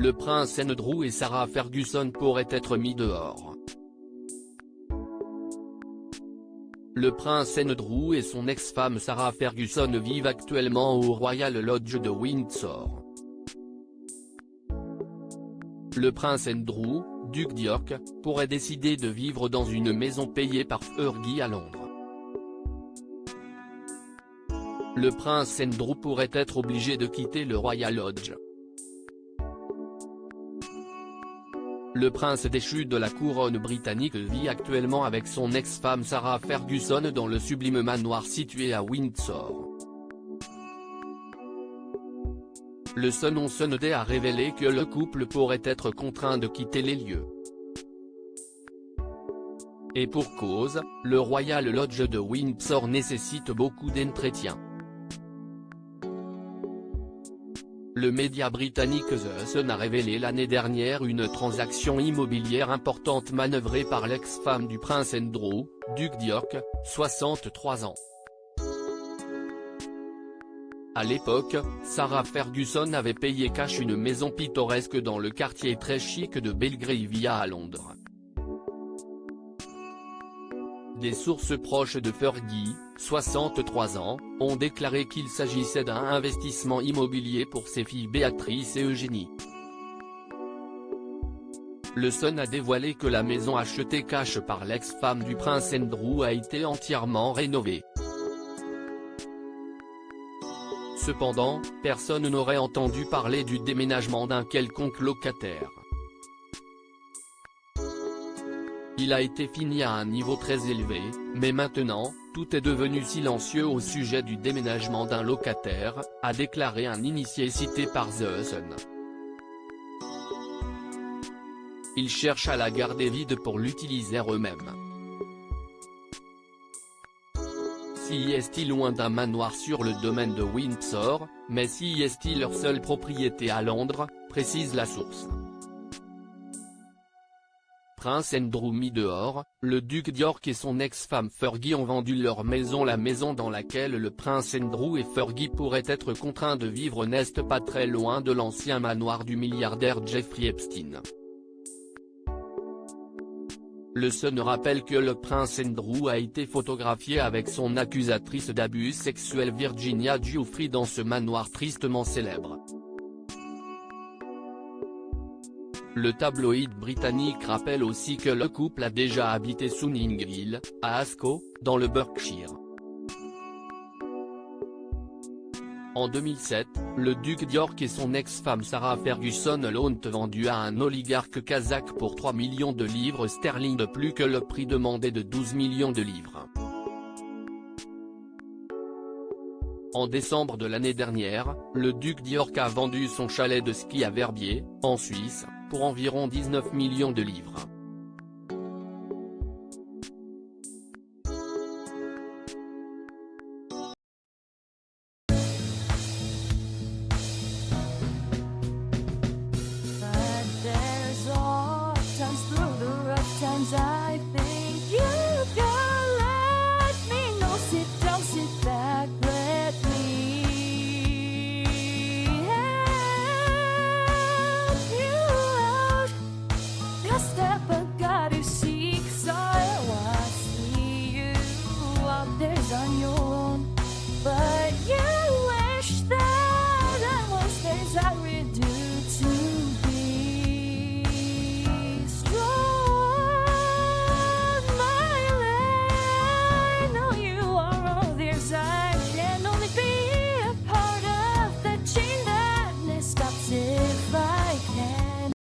le prince Andrew et Sarah Ferguson pourraient être mis dehors. Le prince Andrew et son ex-femme Sarah Ferguson vivent actuellement au Royal Lodge de Windsor. Le prince Andrew, duc d'York, pourrait décider de vivre dans une maison payée par Fergie à Londres. Le prince Andrew pourrait être obligé de quitter le Royal Lodge. Le prince déchu de la couronne britannique vit actuellement avec son ex-femme Sarah Ferguson dans le sublime manoir situé à Windsor. Le Sun on Sunday a révélé que le couple pourrait être contraint de quitter les lieux. Et pour cause, le Royal Lodge de Windsor nécessite beaucoup d'entretien. Le média britannique The Sun a révélé l'année dernière une transaction immobilière importante manœuvrée par l'ex-femme du prince Andrew, duc d'York, 63 ans. À l'époque, Sarah Ferguson avait payé cash une maison pittoresque dans le quartier très chic de Belgravia à Londres. Des sources proches de Fergie, 63 ans, ont déclaré qu'il s'agissait d'un investissement immobilier pour ses filles Béatrice et Eugénie. Le Sun a dévoilé que la maison achetée cash par l'ex-femme du prince Andrew a été entièrement rénovée. Cependant, personne n'aurait entendu parler du déménagement d'un quelconque locataire. Il a été fini à un niveau très élevé, mais maintenant, tout est devenu silencieux au sujet du déménagement d'un locataire, a déclaré un initié cité par The Sun. Ils cherchent à la garder vide pour l'utiliser eux-mêmes. Si est loin d'un manoir sur le domaine de Windsor, mais si est leur seule propriété à Londres, précise la source. Prince Andrew mis dehors, le duc d'York et son ex-femme Fergie ont vendu leur maison. La maison dans laquelle le prince Andrew et Fergie pourraient être contraints de vivre n'est pas très loin de l'ancien manoir du milliardaire Jeffrey Epstein. Le Sun rappelle que le prince Andrew a été photographié avec son accusatrice d'abus sexuels Virginia Giuffre dans ce manoir tristement célèbre. Le tabloïd britannique rappelle aussi que le couple a déjà habité Sunnings Hill, à Ascot, dans le Berkshire. En 2007, le duc d'York et son ex-femme Sarah Ferguson l'ont vendu à un oligarque kazakh pour 3 millions de livres sterling de plus que le prix demandé de 12 millions de livres. En décembre de l'année dernière, le duc d'York a vendu son chalet de ski à Verbier, en Suisse, pour environ 19 millions de livres.